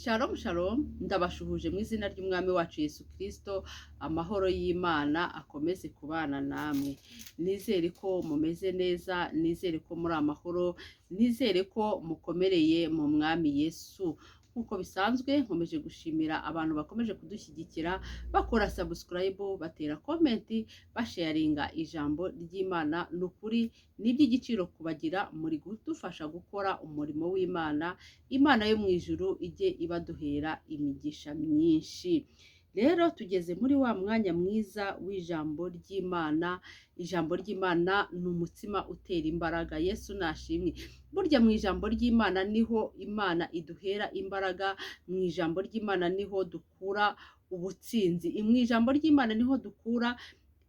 Shalom shalom ndabashuhuje mu izina ry'umwami wacu Yesu Kristo, amahoro y'Imana akomeze kubana namwe. Nizere ko mumeze neza, nizere ko muri amahoro, nizere ko mukomereye mu mwami Yesu. Nkuko bisanzwe nkomeje gushimira abantu bakomeje kudushyigikira, bakora subscribe, batera comment, basharinga ijambo ry'Imana. Nukuri n'iby'igiciro kubagira, muri kudufasha gukora umurimo w'Imana. Imana yo mu ijuru ijye ibaduhera imigisha myinshi. Rero tugeze muri wa mwanya mwiza w'ijambo ry'Imana. Ijambo ry'Imana ni umutsima utera imbaraga. Yesu nashimwe. Burya mu ijambo ry'Imana niho Imana iduhera imbaraga, mu ijambo ry'Imana niho dukura ubutsinzi, mu ijambo ry'Imana niho dukura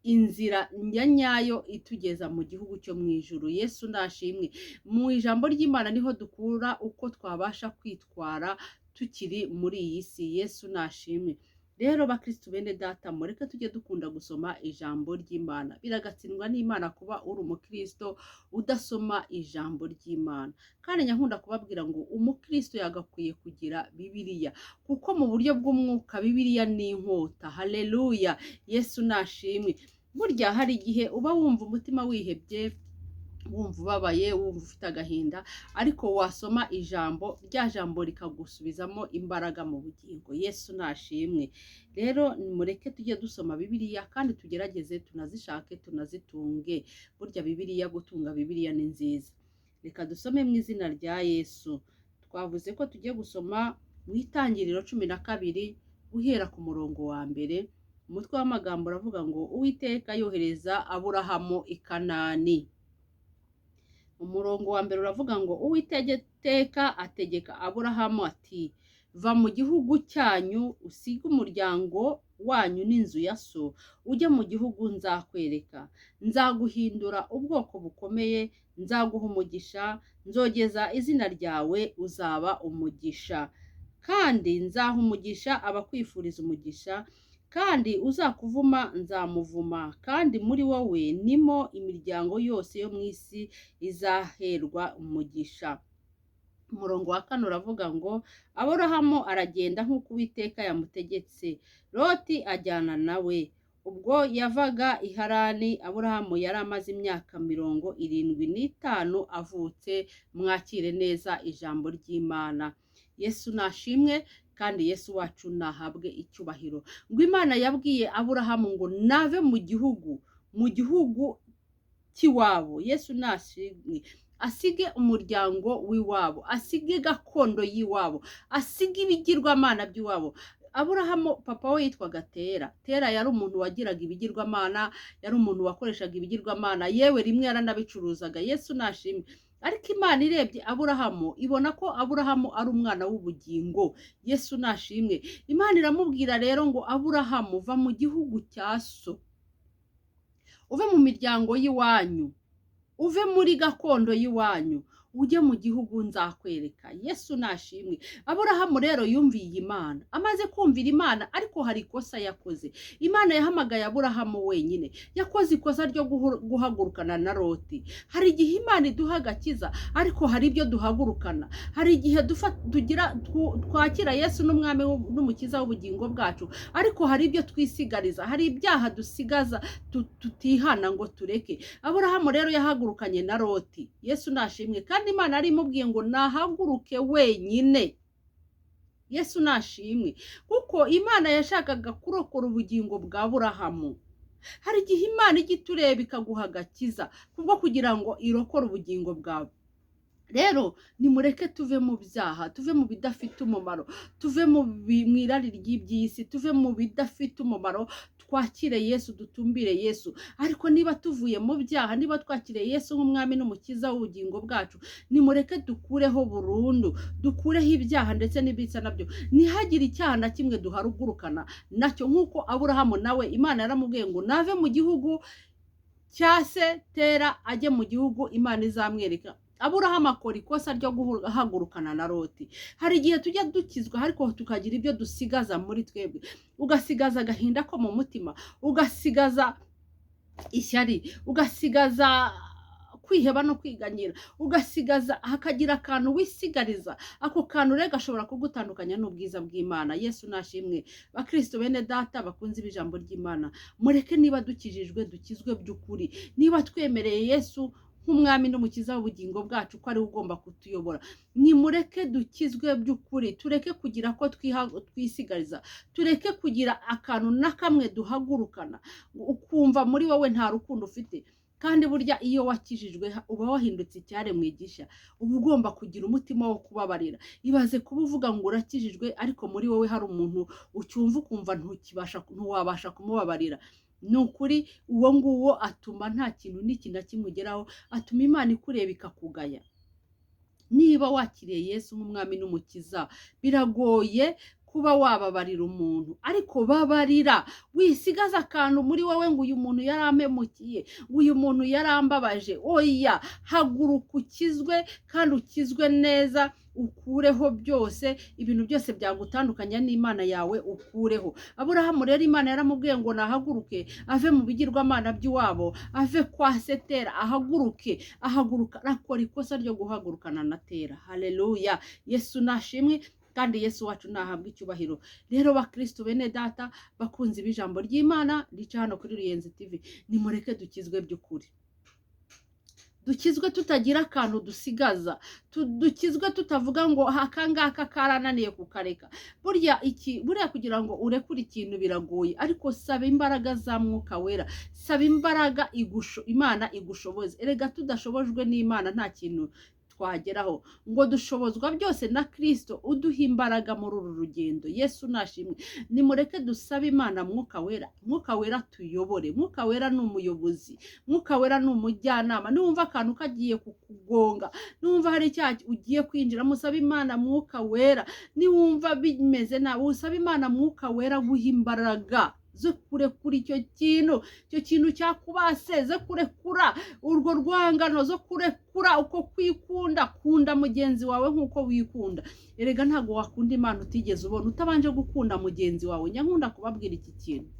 inzira nyayo itugeza mu gihugu cyo mu ijuru. Yesu nashimwe. Mu ijambo ry'Imana niho dukura uko twabasha kwitwara tukiri muri iyi si. Yesu nashimwe. Rero bakristo bene data, mureke tujye dukunda gusoma ijambo ry'Imana. Biragatsindwa n'Imana kuba uri umukristo udasoma ijambo ry'Imana. Kandi nyankunda kubabwira ngo umukristo yagakwiye kugira Bibiliya, kuko mu buryo bw'umwuka Bibiliya ni inkota. Haleluya. Yesu nashimwe. Burya hari igihe uba wumva umutima wihebye, wumva ubabaye, wumva ufite agahinda, ariko wasoma ijambo, rya jambo rikagusubizamo imbaraga mu bugingo. Yesu nashimwe. Rero mureke tujye dusoma Bibiliya kandi tugerageze tunazishake tunazitunge. Burya Bibiliya, gutunga Bibiliya ni nziza. Reka dusome mu izina rya Yesu. Twavuze ko tugiye gusoma mu Itangiriro 12 guhera ku murongo wa mbere. Umutwe w'amagambo uravuga ngo Uwiteka yohereza Aburahamu i Kanani. Umurongo wa mbere uravuga ngo Uwiteka ategeka Aburahamu ati, va mu gihugu cyanyu, usige umuryango wanyu n'inzu ya so, ujye mu gihugu nzakwereka. Nzaguhindura ubwoko bukomeye, nzaguha umugisha, nzogeza izina ryawe, uzaba umugisha. Kandi nzaha umugisha abakwifuriza umugisha, kandi uzakuvuma nzamuvuma, kandi muri wowe nimo imiryango yose yo mu isi izaherwa umugisha. Umurongo wa 4 uravuga ngo Aburahamu aragenda nk'uko Uwiteka yamutegetse, Loti ajyana nawe. Ubwo yavaga i Harani, Aburahamu yari amaze imyaka 75 avutse. Mwakire neza ijambo ry'Imana. Yesu nashimwe kandi Yesu wacu nahabwe icyubahiro. Ngo Imana yabwiye Aburahamu ngo nave mu gihugu cy'iwabo. Yesu nashimwe. Asige umuryango w'iwabo, asige gakondo y'iwabo, asige ibigirwamana by'iwabo. Aburahamu papa we yitwaga Tera. Tera yari umuntu wagiraga ibigirwamana, yari umuntu wakoreshaga ibigirwamana, yewe rimwe yaranabicuruzaga. Yesu nashimwe. Ariko Imana irebye Aburahamu ibona ko Aburahamu ari umwana w'ubugingo. Yesu nashimwe. Imana iramubwira rero ngo Aburahamu, va mu gihugu cya so, uve mu miryango y'iwanyu, uve muri gakondo y'iwanyu, ujye mu gihugu nzakwereka. Yesu nashimwe. Aburahamu rero yumviye Imana. Amaze kumvira Imana, ariko hari ikosa yakoze. Imana yahamagaye Aburahamu wenyine, yakoze ikosa ryo guhagurukana na Loti. Hari igihe Imana iduha agakiza, ariko hari ibyo duhagurukana. Hari igihe twakira Yesu n'umwami n'umukiza w'ubugingo bwacu, ariko hari ibyo twisigariza, hari ibyaha dusigaza tutihana ngo tureke. Aburahamu rero yahagurukanye na Loti. Yesu nashimwe. Kandi Imana ari imubwiye ngo nahaguruke wenyine. Yesu nashimwe. Kuko Imana yashakaga kurokora ubugingo bwa Aburahamu. Hari igihe Imana ijya itureba ikaguha agakiza kubwo kugira ngo irokore ubugingo bwawe. Rero nimureke tuve mu byaha, tuve mu bidafite umumaro, tuve mu irari ry'iby'isi, tuve mu bidafite umumaro, twakire Yesu, dutumbire Yesu. Ariko niba tuvuye mu byaha, niba twakire Yesu nk'umwami n'umukiza w'ubugingo bwacu, nimureke dukureho burundu, dukureho ibyaha ndetse n'ibisa nabyo. Ntihagire icyaha na kimwe duharugurukana nacyo, nk'uko Aburahamu nawe Imana yaramubwiye ngo nave mu gihugu cya se Tera ajye mu gihugu Imana izamwereka. Aburahamu akora ikosa ryo guhagurukana na Loti. Hari igihe tujya dukizwa ariko tukagira ibyo dusigaza muri twebwe, ugasigaza agahinda ko mu mutima, ugasigaza ishyari, ugasigaza kwiheba no kwiganyira, ugasigaza hakagira akantu wisigariza, ako kantu rero gashobora kugutandukanya n'ubwiza bw'Imana. Yesu nashimwe. Bakristo bene data bakunze ijambo ry'Imana, mureke niba dukijijwe dukizwe by'ukuri, niba twemereye Yesu nk'umwami n'umukiza w'ubugingo bwacu ko ari we ugomba kutuyobora, nimureke dukizwe by'ukuri, tureke kugira ko twisigariza, tureke kugira akantu na kamwe duhagurukana ukumva muri wowe nta rukundo ufite. Kandi burya iyo wakijijwe uba wahindutse icyaremwe gishya, uba ugomba kugira umutima wo kubabarira. Ibaze kuba uvuga ngo urakijijwe ariko muri wowe hari umuntu ucyumva ukumva ntiwabasha kumubabarira. Ni ukuri uwo nguwo atuma nta kintu n'iki na kimwe ugeraho, atuma Imana ikureba ikakugaya. Niba wakiriye Yesu nk'umwami n'umukiza, biragoye kuba wababarira umuntu, ariko babarira, wisigaza akantu muri wowe ngo uyu muntu yarampemukiye, uyu muntu yarambabaje. Oya, haguruka ukizwe kandi ukizwe neza, ukureho byose, ibintu byose byagutandukanya n'Imana yawe ukureho. Aburahamu rero Imana yaramubwiye ngo nahaguruke ave mu bigirwamana by'iwabo, ave kwa Setera, ahaguruka akora ikosa ryo guhagurukana na Tera. Haleluya. Yesu nashimwe kandi Yesu wacu nahabwa icyubahiro. Rero bakristo bene data bakunze ijambo ry'Imana rica hano kuri Ruyenzi TV, nimureke dukizwe by'ukuri, dukizwe tutagira akantu dusigaza, dukizwe tutavuga ngo akangaka karananiye kukareka. Burya kugira ngo urekure ikintu biragoye, ariko saba imbaraga za Mwuka Wera, saba imbaraga Imana igushoboze. Erega tudashobojwe n'Imana nta kintu twageraho, ngo dushobozwa byose na Kristo uduha imbaraga muri uru rugendo. Yesu nashimwe. Nimureke dusabe Imana Mwuka Wera, Mwuka Wera tuyobore. Mwuka Wera ni umuyobozi, Mwuka Wera ni umujyanama. Niwumva akantu kagiye kukugonga, niwumva hari icyaha ugiye kwinjira, musabe Imana Mwuka Wera. Niwumva bimeze nabi, usabe Imana Mwuka Wera guha imbaraga zo kurekura icyo kintu cyakubase, zo kurekura urwo rwangano, zo kurekura uko kwikunda. Kunda mugenzi wawe nk'uko wikunda. Erega ntago wakunda Imana utigeze ubona utabanje gukunda mugenzi wawe. Nyankunda kubabwira iki kintu,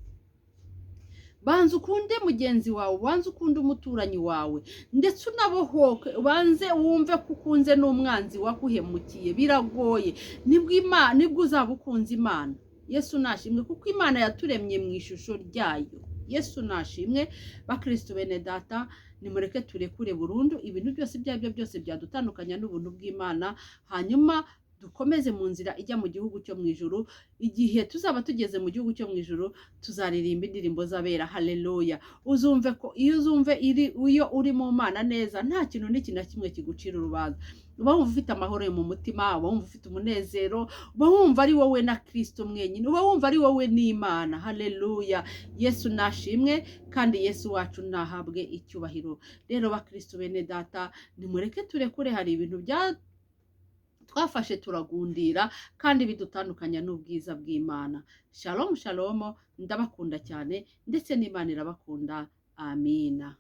banze ukunde mugenzi wawe, banze ukunde umuturanyi wawe, ndetse unabohoke, banze wumve ko ukunze n'umwanzi wakuhemukiye. Biragoye, nibwo uzaba ukunze Imana. Yesu nashimwe, kuko Imana yaturemye mu ishusho ryayo. Yesu nashimwe. Bakristo bene data, nimureke turekure burundu ibintu byose byabyo byose byadutandukanya n'ubuntu bw'Imana, hanyuma dukomeze mu nzira ijya mu gihugu cyo mu ijuru. Igihe tuzaba tugeze mu gihugu cyo mu ijuru, tuzaririmba indirimbo z'abera. Haleluya. Uzumve ko iyo uri mu Mana neza, nta kintu n'iki na kimwe kigucira urubanza. Uba wumva ufite amahoro mu mutima, uba wumva ufite umunezero, uba wumva ari wowe na Kristo mwenyine, uba wumva ari wowe n'Imana. Haleluya. Yesu nashimwe kandi Yesu wacu nahabwe icyubahiro. Rero bakristo bene data, nimureke turekure, hari ibintu twafashe turagundira kandi bidutandukanya n'ubwiza bw'Imana. Shalom shalom, ndabakunda cyane ndetse n'Imana irabakunda. Amina.